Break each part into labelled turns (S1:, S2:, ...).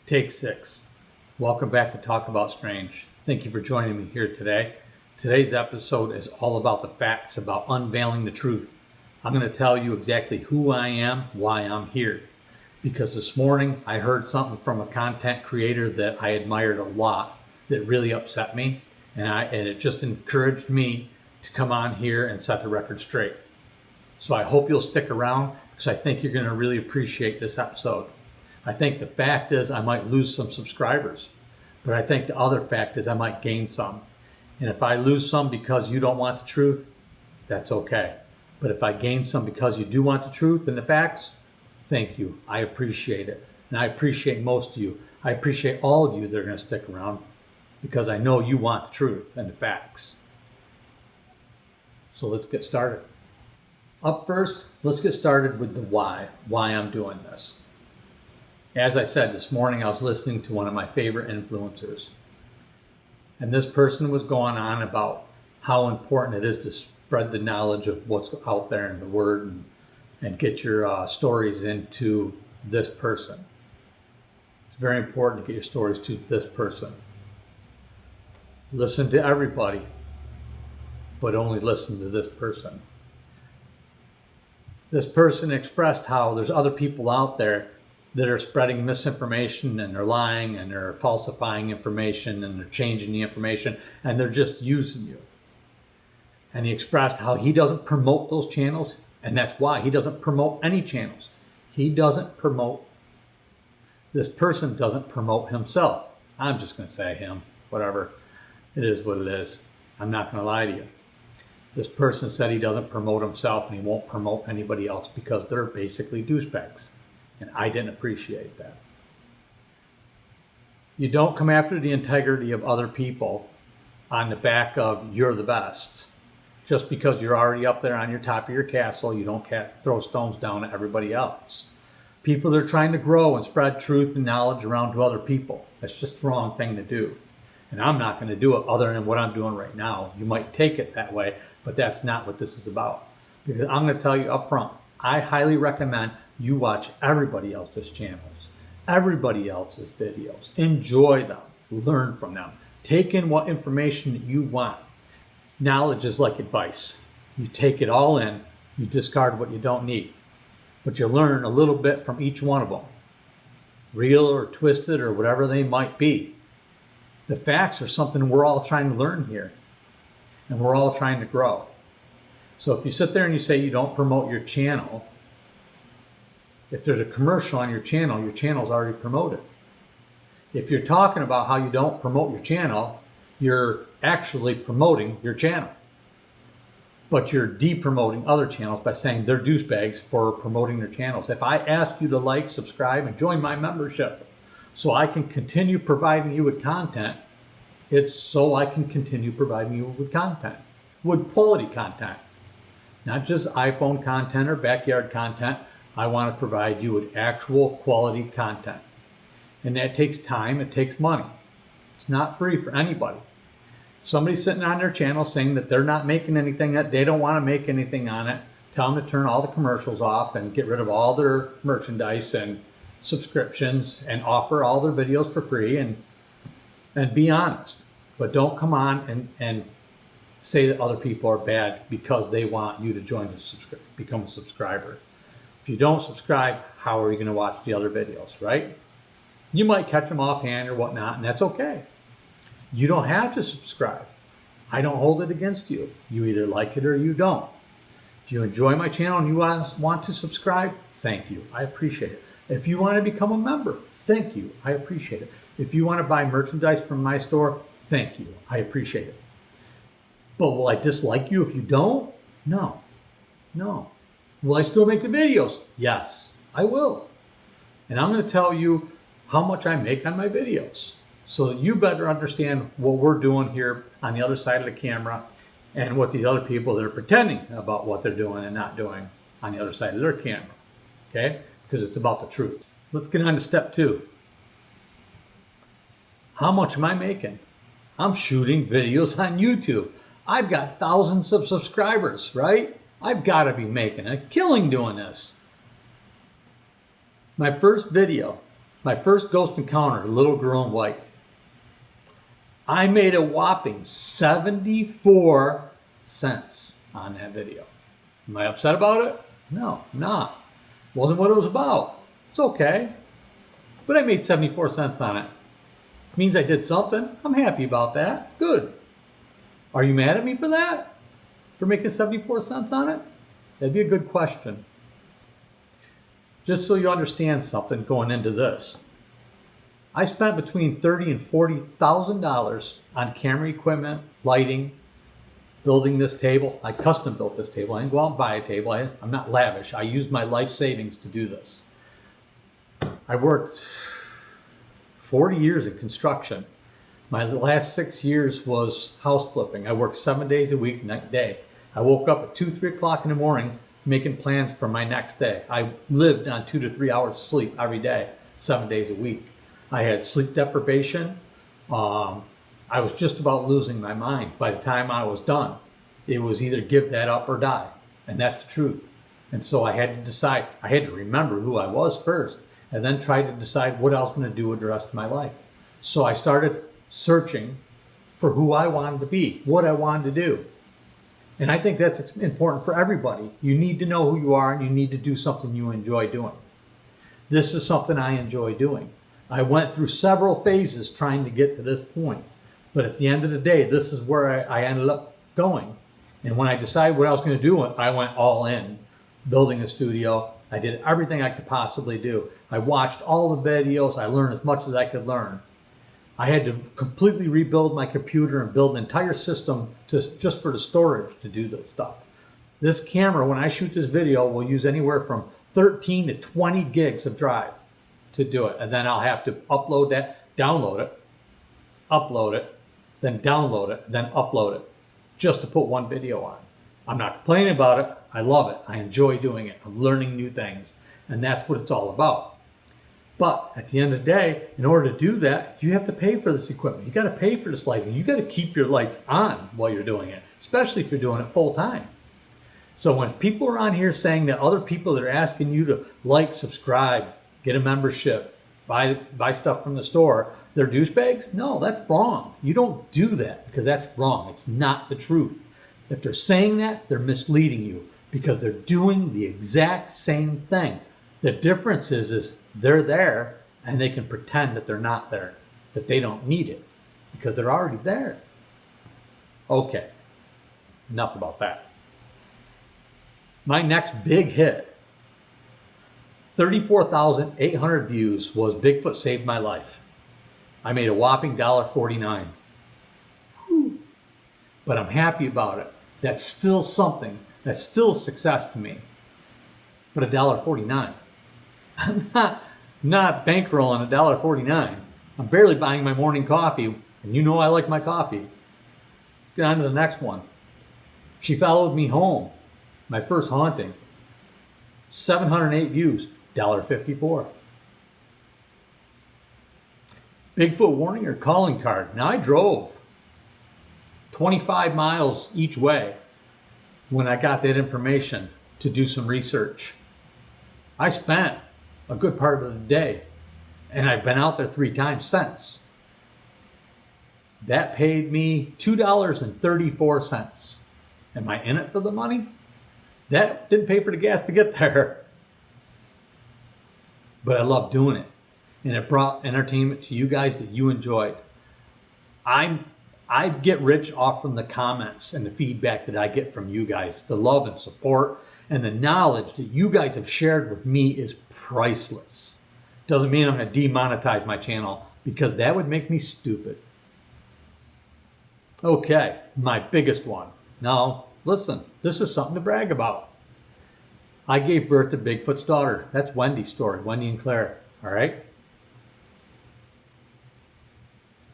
S1: Take 6. Welcome back to Talk About Strange. Thank you for joining me here today. Today's episode is all about the facts, about unveiling the truth. I'm going to tell you exactly who I am, why I'm here. Because this morning I heard something from a content creator that I admired a lot that really upset me, and it just encouraged me to come on here and set the record straight. So I hope you'll stick around because I think you're going to really appreciate this episode. I think the fact is I might lose some subscribers, but I think the other fact is I might gain some. And if I lose some because you don't want the truth, that's okay. But if I gain some because you do want the truth and the facts, thank you. I appreciate it. And I appreciate most of you. I appreciate all of you that are going to stick around because I know you want the truth and the facts. So let's get started. Up first, let's get started with the why I'm doing this. As I said this morning, I was listening to one of my favorite influencers. And this person was going on about how important it is to spread the knowledge of what's out there in the Word and get your stories into this person. It's very important to get your stories to this person. Listen to everybody, but only listen to this person. This person expressed how there's other people out there that are spreading misinformation and they're lying and they're falsifying information and they're changing the information and they're just using you. And he expressed how he doesn't promote those channels, and that's why he doesn't promote any channels. He doesn't promote, this person doesn't promote himself. I'm just going to say him, whatever. It is what it is. I'm not going to lie to you. This person said he doesn't promote himself and he won't promote anybody else because they're basically douchebags. And I didn't appreciate that. You don't come after the integrity of other people on the back of you're the best. Just because you're already up there on your top of your castle, you don't throw stones down at everybody else. People that are trying to grow and spread truth and knowledge around to other people. That's just the wrong thing to do. And I'm not going to do it other than what I'm doing right now. You might take it that way, but that's not what this is about. Because I'm going to tell you up front, I highly recommend you watch everybody else's channels, everybody else's videos. Enjoy them. Learn from them. Take in what information that you want. Knowledge is like advice. You take it all in. You discard what you don't need. But you learn a little bit from each one of them. Real or twisted or whatever they might be. The facts are something we're all trying to learn here. And we're all trying to grow. So if you sit there and you say you don't promote your channel, if there's a commercial on your channel's already promoted. If you're talking about how you don't promote your channel, you're actually promoting your channel. But you're de-promoting other channels by saying they're douchebags for promoting their channels. If I ask you to like, subscribe, and join my membership so I can continue providing you with content, it's so I can continue providing you with content, with quality content. Not just iPhone content or backyard content. I want to provide you with actual quality content. And that takes time, it takes money. It's not free for anybody. Somebody's sitting on their channel saying that they're not making anything, that they don't want to make anything on it. Tell them to turn all the commercials off and get rid of all their merchandise and subscriptions and offer all their videos for free and be honest. But don't come on and say that other people are bad because they want you to join become a subscriber. If you don't subscribe, how are you going to watch the other videos, right? You might catch them offhand or whatnot, and that's okay. You don't have to subscribe. I don't hold it against you. You either like it or you don't. If you enjoy my channel and you want to subscribe, thank you. I appreciate it. If you want to become a member, thank you. I appreciate it. If you want to buy merchandise from my store, thank you. I appreciate it. But will I dislike you if you don't? No. Will I still make the videos? Yes, I will. And I'm going to tell you how much I make on my videos so that you better understand what we're doing here on the other side of the camera and what these other people that are pretending about what they're doing and not doing on the other side of their camera. Okay? Because it's about the truth. Let's get on to step 2. How much am I making? I'm shooting videos on YouTube. I've got thousands of subscribers, right? I've got to be making a killing doing this. My first video My first ghost encounter, little girl in white. I made a whopping 74 cents on that video. Am I upset about it? No, I'm not. Wasn't what it was about. It's okay. But I made 74 cents on it. Means I did something. I'm happy about that. Good. Are you mad at me for that? For making 74 cents on it? That'd be a good question. Just so you understand something going into this. I spent between $30,000 and $40,000 on camera equipment, lighting, building this table. I custom built this table. I didn't go out and buy a table. I'm not lavish. I used my life savings to do this. I worked 40 years in construction. My last 6 years was house flipping. I worked 7 days a week, night and day. I woke up at 2, 3 o'clock in the morning making plans for my next day. I lived on 2 to 3 hours sleep every day, 7 days a week. I had sleep deprivation. I was just about losing my mind by the time I was done. It was either give that up or die. And that's the truth. And so I had to decide. I had to remember who I was first and then try to decide what I was going to do with the rest of my life. So I started searching for who I wanted to be, what I wanted to do. And I think that's important for everybody. You need to know who you are and you need to do something you enjoy doing. This is something I enjoy doing. I went through several phases trying to get to this point. But at the end of the day, this is where I ended up going. And when I decided what I was going to do, I went all in, building a studio. I did everything I could possibly do. I watched all the videos. I learned as much as I could learn. I had to completely rebuild my computer and build an entire system just for the storage to do this stuff. This camera, when I shoot this video, will use anywhere from 13 to 20 gigs of drive to do it. And then I'll have to upload that, download it, upload it, then download it, then upload it, just to put one video on. I'm not complaining about it. I love it. I enjoy doing it. I'm learning new things. And that's what it's all about. But at the end of the day, in order to do that, you have to pay for this equipment. You got to pay for this lighting. You got to keep your lights on while you're doing it, especially if you're doing it full time. So when people are on here saying that other people that are asking you to like, subscribe, get a membership, buy stuff from the store, they're douchebags? No, that's wrong. You don't do that because that's wrong. It's not the truth. If they're saying that, they're misleading you because they're doing the exact same thing. The difference is they're there and they can pretend that they're not there, that they don't need it because they're already there. Okay, enough about that. My next big hit, 34,800 views, was Bigfoot Saved My Life. I made a whopping $1.49. But I'm happy about it. That's still something. That's still success to me. But $1.49. I'm not bankrolling $1.49. I'm barely buying my morning coffee, and you know I like my coffee. Let's get on to the next one. She Followed Me Home. My first haunting. 708 views. $1.54. Bigfoot warning or calling card. Now I drove 25 miles each way when I got that information to do some research. I spent a good part of the day and I've been out there 3 times since. That paid me $2.34. Am I in it for the money? That didn't pay for the gas to get there. But I love doing it. And it brought entertainment to you guys that you enjoyed. I get rich off from the comments and the feedback that I get from you guys. The love and support and the knowledge that you guys have shared with me is priceless. Doesn't mean I'm going to demonetize my channel because that would make me stupid. Okay, my biggest one. Now, listen, this is something to brag about. I gave birth to Bigfoot's daughter. That's Wendy's story, Wendy and Claire. All right?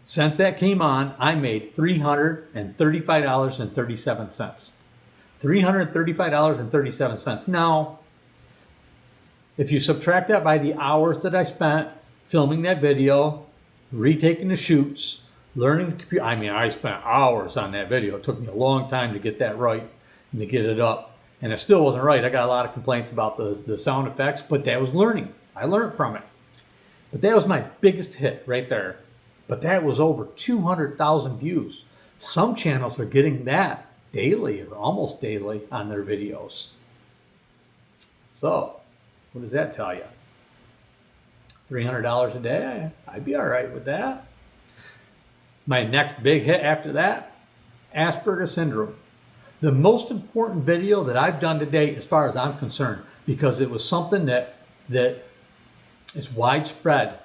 S1: Since that came on, I made $335.37. $335.37. Now, if you subtract that by the hours that I spent filming that video, retaking the shoots, learning the computer, I spent hours on that video. It took me a long time to get that right and to get it up. And it still wasn't right. I got a lot of complaints about the sound effects, but that was learning. I learned from it. But that was my biggest hit right there. But that was over 200,000 views. Some channels are getting that daily or almost daily on their videos. So, what does that tell you? $300 a day? I'd be all right with that. My next big hit after that, Asperger's syndrome. The most important video that I've done today as far as I'm concerned, because it was something that is widespread,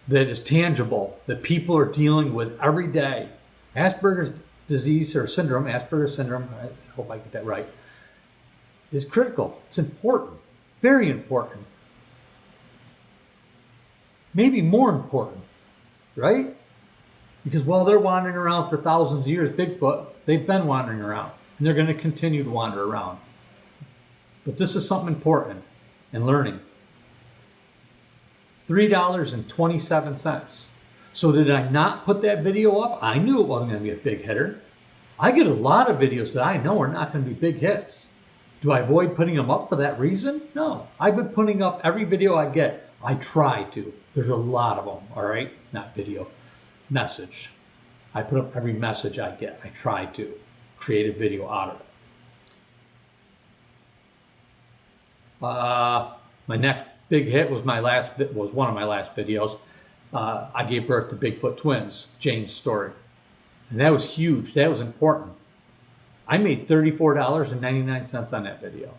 S1: that is tangible, that people are dealing with every day. Asperger's disease or syndrome, Asperger's syndrome, I hope I get that right, is critical. It's important, very important. Maybe more important, right? Because while they're wandering around for thousands of years, Bigfoot, they've been wandering around, and they're going to continue to wander around. But this is something important in learning. $3.27. So did I not put that video up? I knew it wasn't going to be a big hitter. I get a lot of videos that I know are not going to be big hits. Do I avoid putting them up for that reason? No. I've been putting up every video I get. I try to. There's a lot of them, all right? Not video. Message. I put up every message I get. I try to create a video out of it. My next big hit was one of my last videos. I gave birth to Bigfoot twins, Jane's story. And that was huge. That was important. I made $34.99 on that video.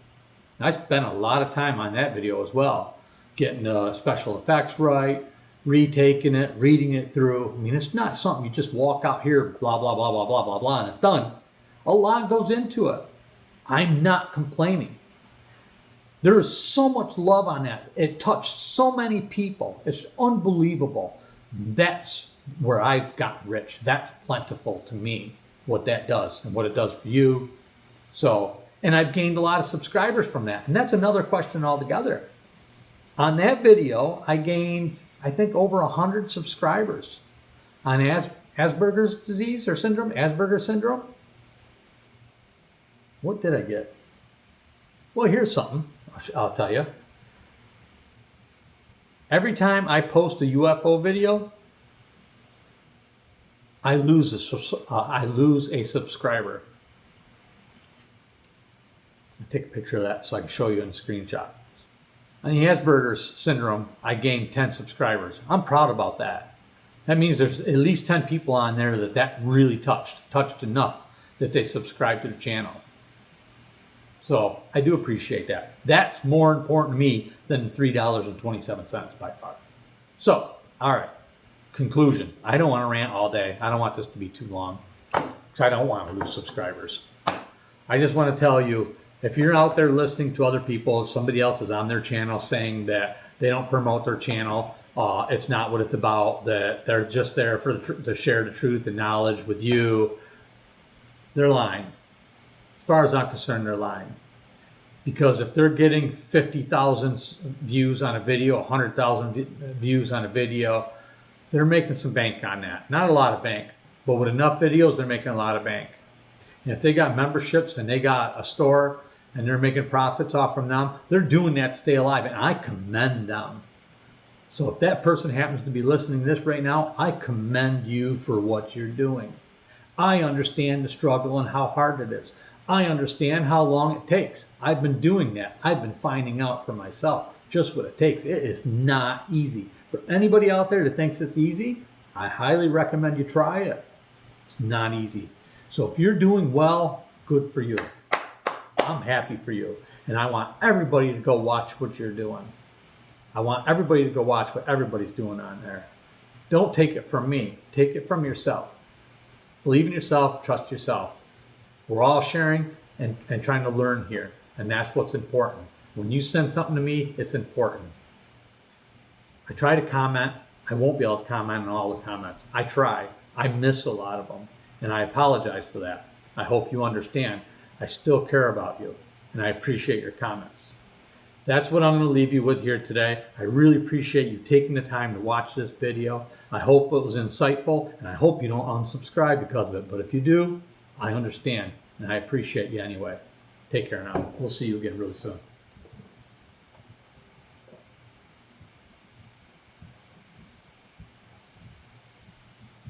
S1: And I spent a lot of time on that video as well, getting the special effects right, retaking it, reading it through. I mean, it's not something you just walk out here, blah, blah, blah, blah, blah, blah, blah, and it's done. A lot goes into it. I'm not complaining. There is so much love on that. It touched so many people. It's unbelievable. That's where I've gotten rich. That's plentiful to me, what that does and what it does for you. So, and I've gained a lot of subscribers from that. And that's another question altogether. On that video, I gained, I think, over 100 subscribers on Asperger's disease or syndrome, Asperger's syndrome. What did I get? Well, here's something I'll tell you. Every time I post a UFO video, I lose a subscriber. I'll take a picture of that so I can show you in a screenshot. On the Asperger's syndrome, I gained 10 subscribers. I'm proud about that. That means there's at least 10 people on there that really touched enough that they subscribe to the channel. So I do appreciate that. That's more important to me than $3.27 by far. So, all right. Conclusion. I don't want to rant all day. I don't want this to be too long because I don't want to lose subscribers. I just want to tell you, if you're out there listening to other people, if somebody else is on their channel saying that they don't promote their channel, it's not what it's about, that they're just there to share the truth and knowledge with you, they're lying. As far as I'm concerned, they're lying. Because if they're getting 50,000 views on a video, 100,000 views on a video, they're making some bank on that. Not a lot of bank, but with enough videos, they're making a lot of bank. And if they got memberships and they got a store and they're making profits off from them, they're doing that to stay alive, and I commend them. So if that person happens to be listening to this right now, I commend you for what you're doing. I understand the struggle and how hard it is. I understand how long it takes. I've been doing that. I've been finding out for myself just what it takes. It is not easy. For anybody out there that thinks it's easy, I highly recommend you try it. It's not easy. So if you're doing well, good for you. I'm happy for you. And I want everybody to go watch what you're doing. I want everybody to go watch what everybody's doing on there. Don't take it from me. Take it from yourself. Believe in yourself. Trust yourself. We're all sharing and trying to learn here. And that's what's important. When you send something to me, it's important. I try to comment. I won't be able to comment on all the comments. I try. I miss a lot of them. And I apologize for that. I hope you understand. I still care about you. And I appreciate your comments. That's what I'm going to leave you with here today. I really appreciate you taking the time to watch this video. I hope it was insightful. And I hope you don't unsubscribe because of it. But if you do, I understand. And I appreciate you anyway. Take care now. We'll see you again really soon.